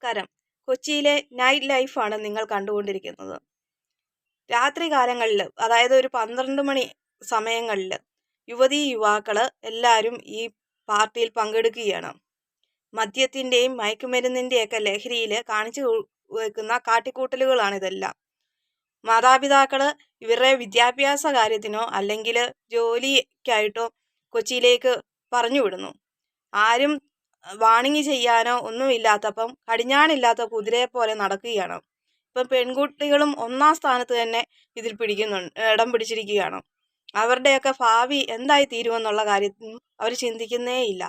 നമസ്കാരം. കൊച്ചിയിലെ നൈറ്റ് ലൈഫാണ് നിങ്ങൾ കണ്ടുകൊണ്ടിരിക്കുന്നത്. രാത്രി കാലങ്ങളിൽ, അതായത് ഒരു 12 മണി സമയങ്ങളിൽ യുവതീ യുവാക്കൾ എല്ലാവരും ഈ പാർട്ടിയിൽ പങ്കെടുക്കുകയാണ്. മദ്യത്തിൻ്റെയും മയക്കുമരുന്നിൻ്റെയൊക്കെ ലഹരിയിൽ കാണിച്ചു വെക്കുന്ന കാട്ടിക്കൂട്ടലുകളാണിതെല്ലാം. മാതാപിതാക്കൾ ഇവരുടെ വിദ്യാഭ്യാസ കാര്യത്തിനോ അല്ലെങ്കിൽ ജോലിക്കായിട്ടോ കൊച്ചിയിലേക്ക് പറഞ്ഞു വിടുന്നു. ആരും വാണിംഗ് ചെയ്യാനോ ഒന്നുമില്ലാത്തപ്പം കടിഞ്ഞാണില്ലാത്ത കുതിരയെ പോലെ നടക്കുകയാണ്. ഇപ്പം പെൺകുട്ടികളും ഒന്നാം സ്ഥാനത്ത് തന്നെ ഇതിൽ ഇടം പിടിച്ചിരിക്കുകയാണ്. അവരുടെയൊക്കെ ഭാവി എന്തായി തീരുമെന്നുള്ള കാര്യത്തിൽ അവർ ചിന്തിക്കുന്നേയില്ല.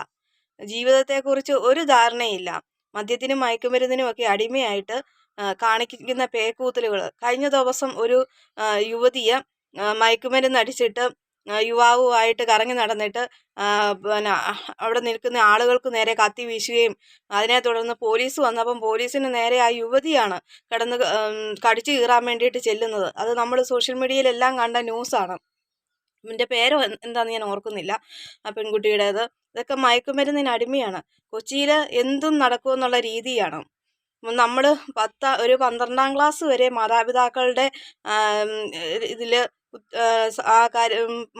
ജീവിതത്തെക്കുറിച്ച് ഒരു ധാരണയില്ല. മദ്യത്തിനും മയക്കുമരുന്നിനും ഒക്കെ അടിമയായിട്ട് കാണിക്കുന്ന പേക്കൂത്തലുകൾ. കഴിഞ്ഞ ദിവസം ഒരു യുവതിയെ മയക്കുമരുന്ന് അടിച്ചിട്ട് യുവാവുമായിട്ട് കറങ്ങി നടന്നിട്ട് അവിടെ നിൽക്കുന്ന ആളുകൾക്ക് നേരെ കത്തി വീശുകയും അതിനെ തുടർന്ന് പോലീസ് വന്നപ്പം പോലീസിന് നേരെ ആ യുവതിയാണ് കടിച്ചു കീറാൻ വേണ്ടിയിട്ട് ചെല്ലുന്നത്. അത് നമ്മൾ സോഷ്യൽ മീഡിയയിലെല്ലാം കണ്ട ന്യൂസാണ്. ഇതിൻ്റെ പേരോ എന്താണെന്ന് ഞാൻ ഓർക്കുന്നില്ല. ആ പെൺകുട്ടിയുടേത്. ഇതൊക്കെ മയക്കുമരുന്നിന് അടിമയാണ്. കൊച്ചിയിൽ എന്തും നടക്കുമെന്നുള്ള രീതിയാണ്. നമ്മൾ ഒരു 12ാം ക്ലാസ് വരെ മാതാപിതാക്കളുടെ ഇതിൽ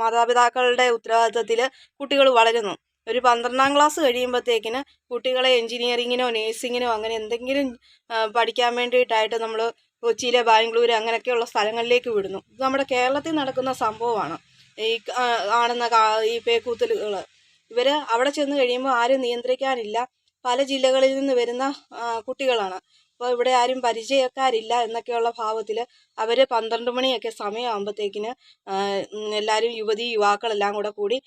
മാതാപിതാക്കളുടെ ഉത്തരവാദിത്തത്തിൽ കുട്ടികൾ വളരുന്നു. ഒരു 12ാം ക്ലാസ് കഴിയുമ്പോഴത്തേക്കിന് കുട്ടികളെ എൻജിനീയറിങ്ങിനോ നേഴ്സിങ്ങിനോ അങ്ങനെ എന്തെങ്കിലും പഠിക്കാൻ വേണ്ടിയിട്ടായിട്ട് നമ്മൾ കൊച്ചിയിലെ ബാംഗ്ലൂർ അങ്ങനെയൊക്കെയുള്ള സ്ഥലങ്ങളിലേക്ക് വിടുന്നു. ഇത് നമ്മുടെ കേരളത്തിൽ നടക്കുന്ന സംഭവമാണ്. ഈ കാണുന്ന ഈ പേക്കൂത്തലുകൾ ഇവർ അവിടെ ചെന്ന് കഴിയുമ്പോൾ ആരും നിയന്ത്രിക്കാനില്ല. പല ജില്ലകളിൽ നിന്ന് വരുന്ന കുട്ടികളാണ്. അപ്പോൾ ഇവിടെ ആരും പരിചയക്കാരില്ല എന്നൊക്കെയുള്ള ഭാവത്തിൽ അവർ 12 മണിയൊക്കെ സമയമാകുമ്പോഴത്തേക്കിന് എല്ലാവരും യുവാക്കളെല്ലാം കൂടി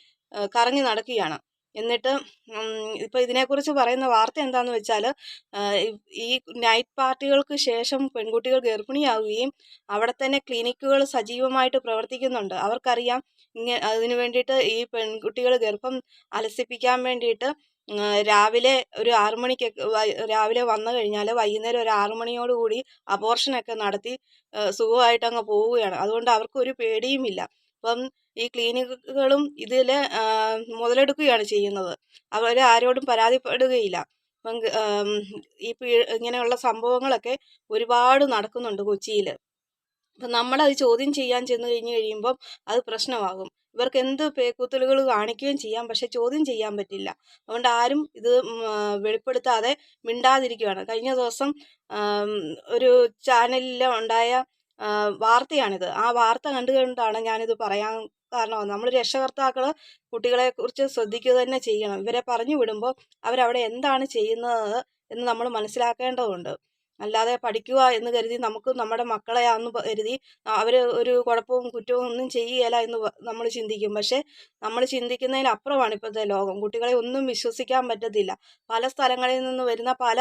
കറങ്ങി നടക്കുകയാണ്. എന്നിട്ട് ഇപ്പോൾ ഇതിനെക്കുറിച്ച് പറയുന്ന വാർത്ത എന്താണെന്ന് വെച്ചാൽ, ഈ നൈറ്റ് പാർട്ടികൾക്ക് ശേഷം പെൺകുട്ടികൾ ഗർഭിണിയാവുകയും അവിടെ തന്നെ ക്ലിനിക്കുകൾ സജീവമായിട്ട് പ്രവർത്തിക്കുന്നുണ്ട്. അവർക്കറിയാം അതിന് വേണ്ടിയിട്ട് ഈ പെൺകുട്ടികൾ ഗർഭം അലസിപ്പിക്കാൻ വേണ്ടിയിട്ട് രാവിലെ ഒരു 6 മണിക്കൊക്കെ രാവിലെ വന്നു കഴിഞ്ഞാൽ വൈകുന്നേരം ഒരു 6 മണിയോടുകൂടി അബോർഷനൊക്കെ നടത്തി സുഖമായിട്ട് അങ്ങ് പോവുകയാണ്. അതുകൊണ്ട് അവർക്കൊരു പേടിയുമില്ല. അപ്പം ഈ ക്ലിനിക്കുകളും ഇതിൽ മുതലെടുക്കുകയാണ് ചെയ്യുന്നത്. അവർ ആരോടും പരാതിപ്പെടുകയില്ല. അപ്പം ഇങ്ങനെയുള്ള സംഭവങ്ങളൊക്കെ ഒരുപാട് നടക്കുന്നുണ്ട് കൊച്ചിയിൽ. അപ്പം നമ്മളത് ചോദ്യം ചെയ്യാൻ ചെന്ന് കഴിയുമ്പം അത് പ്രശ്നമാകും. ഇവർക്ക് എന്ത് പേക്കൂത്തലുകൾ കാണിക്കുകയും ചെയ്യാം, പക്ഷെ ചോദ്യം ചെയ്യാൻ പറ്റില്ല. അതുകൊണ്ട് ആരും ഇത് വെളിപ്പെടുത്താതെ മിണ്ടാതിരിക്കുകയാണ്. കഴിഞ്ഞ ദിവസം ഒരു ചാനലിൽ ഉണ്ടായ വാർത്തയാണിത്. ആ വാർത്ത കണ്ടുകൊണ്ടാണ് ഞാനിത് പറയാൻ കാരണം. നമ്മൾ രക്ഷകർത്താക്കൾ കുട്ടികളെക്കുറിച്ച് ശ്രദ്ധിക്കുക തന്നെ ചെയ്യണം. ഇവരെ പറഞ്ഞു വിടുമ്പോൾ അവരവിടെ എന്താണ് ചെയ്യുന്നത് എന്ന് നമ്മൾ മനസ്സിലാക്കേണ്ടതുണ്ട്. അല്ലാതെ പഠിക്കുക എന്ന് കരുതി നമുക്ക് നമ്മുടെ മക്കളെയാണെന്ന് കരുതി അവർ ഒരു കുഴപ്പവും കുറ്റവും ഒന്നും ചെയ്യുകയില്ല എന്ന് നമ്മൾ ചിന്തിക്കും. പക്ഷേ നമ്മൾ ചിന്തിക്കുന്നതിനപ്പുറമാണ് ഇപ്പോഴത്തെ ലോകം. കുട്ടികളെ ഒന്നും വിശ്വസിക്കാൻ പറ്റത്തില്ല. പല സ്ഥലങ്ങളിൽ നിന്ന് വരുന്ന പല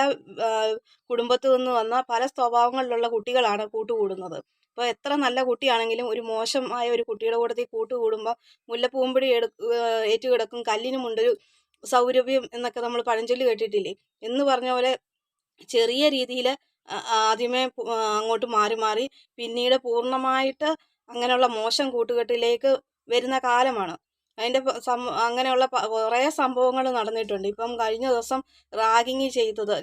കുടുംബത്തിൽ നിന്ന് വന്ന പല സ്വഭാവങ്ങളിലുള്ള കുട്ടികളാണ് കൂട്ടുകൂടുന്നത്. അപ്പോൾ എത്ര നല്ല കുട്ടിയാണെങ്കിലും ഒരു മോശമായ ഒരു കുട്ടിയുടെ കൂട്ടത്തിൽ കൂട്ടുകൂടുമ്പോൾ മുല്ലപ്പൂമ്പൊടി ഏറ്റുകിടക്കും കല്ലിനുമുണ്ടൊരു സൗരഭ്യം എന്നൊക്കെ നമ്മൾ പഴഞ്ചൊല്ല് കേട്ടിട്ടില്ലേ? എന്ന് പറഞ്ഞ പോലെ ചെറിയ രീതിയിൽ ആദ്യമേ അങ്ങോട്ട് മാറി പിന്നീട് പൂർണ്ണമായിട്ട് അങ്ങനെയുള്ള മോശം കൂട്ടുകെട്ടിലേക്ക് വരുന്ന കാലമാണ്. അതിൻ്റെ അങ്ങനെയുള്ള കുറേ സംഭവങ്ങൾ നടന്നിട്ടുണ്ട്. ഇപ്പം കഴിഞ്ഞ ദിവസം റാഗിങ് ചെയ്തത്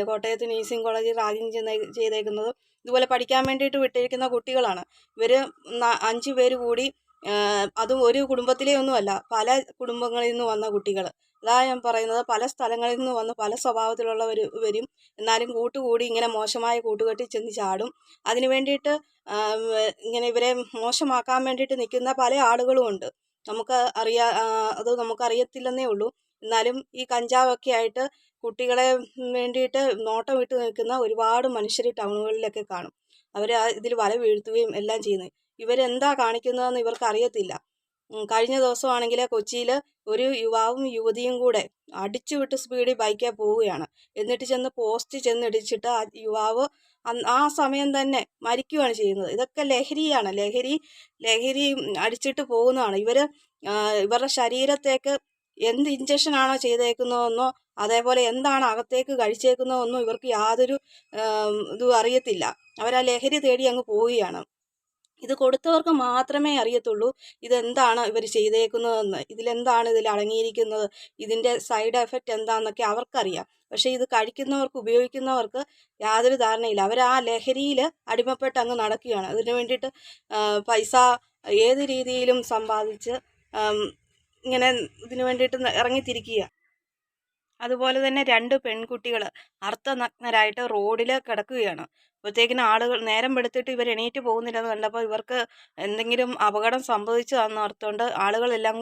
കോട്ടയത്ത് നേഴ്സിംഗ് കോളേജിൽ റാഗിങ് ചെയ്തേക്കുന്നത് ഇതുപോലെ പഠിക്കാൻ വേണ്ടിയിട്ട് വിട്ടിരിക്കുന്ന കുട്ടികളാണ്. ഇവർ 5 പേര് കൂടി, അതും ഒരു കുടുംബത്തിലേ ഒന്നുമല്ല, പല കുടുംബങ്ങളിൽ നിന്ന് വന്ന കുട്ടികൾ. അതാ ഞാൻ പറയുന്നത്, പല സ്ഥലങ്ങളിൽ നിന്ന് വന്ന് പല സ്വഭാവത്തിലുള്ളവർ വരും. എന്നാലും കൂട്ടുകൂടി ഇങ്ങനെ മോശമായ കൂട്ടുകെട്ടിൽ ചെന്ന് ചാടും. അതിന് വേണ്ടിയിട്ട് ഇങ്ങനെ ഇവരെ മോശമാക്കാൻ വേണ്ടിയിട്ട് നിൽക്കുന്ന പല ആളുകളും ഉണ്ട്. അത് നമുക്കറിയത്തില്ലെന്നേ ഉള്ളൂ. എന്നാലും ഈ കഞ്ചാവൊക്കെ ആയിട്ട് കുട്ടികളെ വേണ്ടിയിട്ട് നോട്ടം വിട്ട് നിൽക്കുന്ന ഒരുപാട് മനുഷ്യർ ടൗണുകളിലൊക്കെ കാണും. അവർ ഇതിൽ വല വീഴ്ത്തുകയും എല്ലാം ചെയ്യുന്നത്. ഇവരെന്താ കാണിക്കുന്നതെന്ന് ഇവർക്ക് അറിയത്തില്ല. കഴിഞ്ഞ ദിവസമാണെങ്കിൽ കൊച്ചിയിൽ ഒരു യുവാവും യുവതിയും കൂടെ അടിച്ചുവിട്ട് സ്പീഡിൽ ബൈക്കിൽ പോവുകയാണ്. എന്നിട്ട് പോസ്റ്റ് ചെന്നിടിച്ചിട്ട് ആ യുവാവ് ആ സമയം തന്നെ മരിക്കുകയാണ് ചെയ്യുന്നത്. ഇതൊക്കെ ലഹരിയാണ്. ലഹരി അടിച്ചിട്ട് പോകുന്നതാണ്. ഇവരുടെ ശരീരത്തേക്ക് എന്ത് ഇഞ്ചക്ഷനാണോ ചെയ്തേക്കുന്നതെന്നോ അതേപോലെ എന്താണ് അകത്തേക്ക് കഴിച്ചേക്കുന്നതെന്നോ ഇവർക്ക് യാതൊരു ഇതും അറിയത്തില്ല. അവർ ആ ലഹരി തേടി അങ്ങ് പോവുകയാണ്. ഇത് കൊടുത്തവർക്ക് മാത്രമേ അറിയത്തുള്ളൂ ഇതെന്താണ് ഇവർ ചെയ്തേക്കുന്നതെന്ന്, ഇതിൽ അടങ്ങിയിരിക്കുന്നത്, ഇതിൻ്റെ സൈഡ് എഫക്റ്റ് എന്താണെന്നൊക്കെ അവർക്കറിയാം. പക്ഷേ ഇത് കഴിക്കുന്നവർക്ക്, ഉപയോഗിക്കുന്നവർക്ക് യാതൊരു ധാരണയില്ല. അവർ ആ ലഹരിയിൽ അടിമപ്പെട്ട് അങ്ങ് നടക്കുകയാണ്. അതിന് വേണ്ടിയിട്ട് പൈസ ഏത് രീതിയിലും സമ്പാദിച്ച് ഇങ്ങനെ ഇതിന് വേണ്ടിയിട്ട് ഇറങ്ങിത്തിരിക്കുക. അതുപോലെ തന്നെ 2 പെൺകുട്ടികൾ അർദ്ധനഗ്നരായിട്ട് റോഡിൽ കിടക്കുകയാണ്. അപ്പോഴത്തേക്കിനും ആളുകൾ നേരം വെളുത്തിട്ട് ഇവർ എണീറ്റ് പോകുന്നില്ലെന്ന് കണ്ടപ്പോൾ ഇവർക്ക് എന്തെങ്കിലും അപകടം സംഭവിച്ചതാണെന്ന് ഓർത്തുകൊണ്ട് ആളുകളെല്ലാം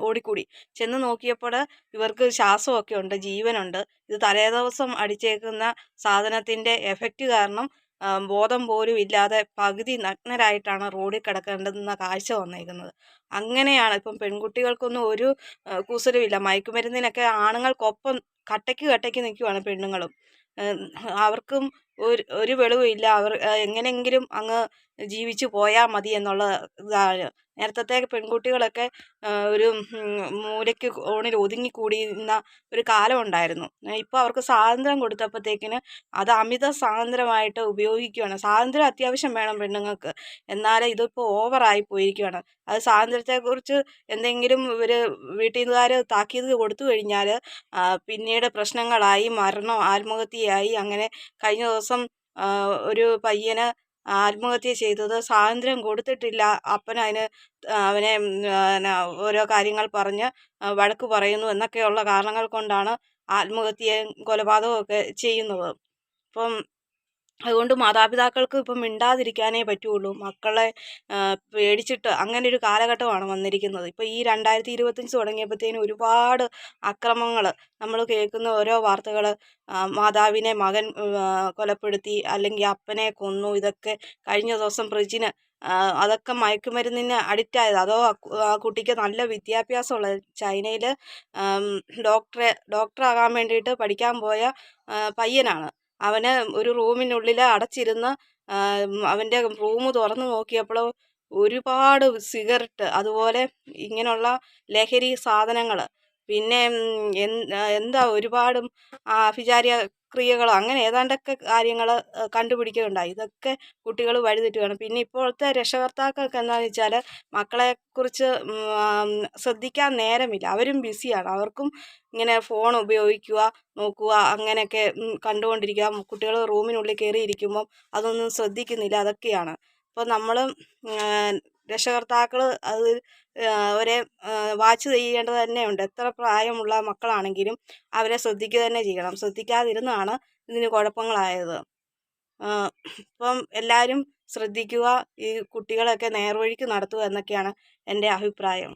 ഓടിക്കൂടി. ചെന്ന് നോക്കിയപ്പോൾ ഇവർക്ക് ശ്വാസമൊക്കെ ഉണ്ട്, ജീവനുണ്ട്. ഇത് തലേദിവസം അടിച്ചേക്കുന്ന സാധനത്തിൻ്റെ എഫക്റ്റ് കാരണം ബോധം പോലും ഇല്ലാതെ പകുതി നഗ്നരായിട്ടാണ് റോഡിൽ കിടക്കേണ്ടുന്ന കാഴ്ച വന്നേക്കുന്നത്. അങ്ങനെയാണ് ഇപ്പം പെൺകുട്ടികൾക്കൊന്നും ഒരു കൂസലുമില്ല. മയക്കുമരുന്നിനൊക്കെ ആണുങ്ങൾക്കൊപ്പം കട്ടയ്ക്ക് നിൽക്കുവാണ് പെണ്ണുങ്ങളും. അവർക്കും ഒരു വെളിവുമില്ല. അവർ എങ്ങനെയെങ്കിലും അങ്ങ് ജീവിച്ചു പോയാൽ മതി എന്നുള്ള ഇതാണ്. നേരത്തെ പെൺകുട്ടികളൊക്കെ ഒരു മൂലയ്ക്ക് കോണിൽ ഒതുങ്ങിക്കൂടിയിരുന്ന ഒരു കാലം ഉണ്ടായിരുന്നു. ഇപ്പോൾ അവർക്ക് സ്വാതന്ത്ര്യം കൊടുത്തപ്പോഴത്തേക്കിന് അത് അമിത സ്വാതന്ത്ര്യമായിട്ട് ഉപയോഗിക്കുകയാണ്. സ്വാതന്ത്ര്യം അത്യാവശ്യം വേണം പെണ്ണുങ്ങൾക്ക്, എന്നാലേ ഇതിപ്പോൾ ഓവറായി പോയിരിക്കുകയാണ്. അത് സ്വാതന്ത്ര്യത്തെക്കുറിച്ച് എന്തെങ്കിലും ഇവർ വീട്ടുകാർ താക്കീത് കൊടുത്തു കഴിഞ്ഞാൽ പിന്നീട് പ്രശ്നങ്ങളായി, മരണം, ആത്മഹത്യയായി. അങ്ങനെ കഴിഞ്ഞ ദിവസം ഒരു പയ്യന് ആത്മഹത്യ ചെയ്തത് സ്വാതന്ത്ര്യം കൊടുത്തിട്ടില്ല. അപ്പനതിന് അവനെ ഓരോ കാര്യങ്ങൾ പറഞ്ഞ് വഴക്ക് പറയുന്നു എന്നൊക്കെയുള്ള കാരണങ്ങൾ കൊണ്ടാണ് ആത്മഹത്യയും കൊലപാതകവും ഒക്കെ ചെയ്യുന്നത്. അപ്പം അതുകൊണ്ട് മാതാപിതാക്കൾക്ക് ഇപ്പം മിണ്ടാതിരിക്കാനേ പറ്റുള്ളൂ. മക്കളെ പേടിച്ചിട്ട് അങ്ങനെ ഒരു കാലഘട്ടമാണ് വന്നിരിക്കുന്നത്. ഇപ്പോൾ ഈ 2025 തുടങ്ങിയപ്പോഴത്തേനും ഒരുപാട് അക്രമങ്ങൾ നമ്മൾ കേൾക്കുന്ന ഓരോ വാർത്തകൾ, മാതാവിനെ മകൻ കൊലപ്പെടുത്തി, അല്ലെങ്കിൽ അപ്പനെ കൊന്നു. ഇതൊക്കെ കഴിഞ്ഞ ദിവസം പ്രജിന് അതൊക്കെ മയക്കുമരുന്നിന് അഡിക്റ്റായത്. അതോ ആ കുട്ടിക്ക് നല്ല വിദ്യാഭ്യാസമുള്ള ചൈനയിൽ ഡോക്ടറാകാൻ വേണ്ടിയിട്ട് പഠിക്കാൻ പോയ പയ്യനാണ്. അവന് ഒരു റൂമിനുള്ളിൽ അടച്ചിരുന്ന് അവൻ്റെ റൂം തുറന്നു നോക്കിയപ്പോൾ ഒരുപാട് സിഗരറ്റ്, അതുപോലെ ഇങ്ങനെയുള്ള ലഹരി സാധനങ്ങൾ, പിന്നെ എന്താ ഒരുപാടും ആഭിചാര്യ ക്രിയകളോ അങ്ങനെ ഏതാണ്ടൊക്കെ കാര്യങ്ങൾ കണ്ടുപിടിക്കുകയുണ്ടായി. ഇതൊക്കെ കുട്ടികൾ വഴിതെറ്റുകയാണ്. പിന്നെ ഇപ്പോഴത്തെ രക്ഷകർത്താക്കൾക്ക് എന്താണെന്ന് വെച്ചാൽ മക്കളെക്കുറിച്ച് ശ്രദ്ധിക്കാൻ നേരമില്ല. അവരും ബിസിയാണ്. അവർക്കും ഇങ്ങനെ ഫോൺ ഉപയോഗിക്കുക, നോക്കുക, അങ്ങനെയൊക്കെ കണ്ടുകൊണ്ടിരിക്കുക. കുട്ടികൾ റൂമിനുള്ളിൽ കയറിയിരിക്കുമ്പം അതൊന്നും ശ്രദ്ധിക്കുന്നില്ല. അതൊക്കെയാണ്. അപ്പോൾ നമ്മൾ രക്ഷകർത്താക്കൾ അത് അവരെ വാച്ച് ചെയ്യേണ്ടത് തന്നെയുണ്ട്. എത്ര പ്രായമുള്ള മക്കളാണെങ്കിലും അവരെ ശ്രദ്ധിക്കുക തന്നെ ചെയ്യണം. ശ്രദ്ധിക്കാതിരുന്നാണ് ഇതിന് കുഴപ്പങ്ങളായത്. ഇപ്പം എല്ലാവരും ശ്രദ്ധിക്കുക, ഈ കുട്ടികളെയൊക്കെ നേർവഴിക്ക് നടത്തുക എന്നൊക്കെയാണ് എൻ്റെ അഭിപ്രായം.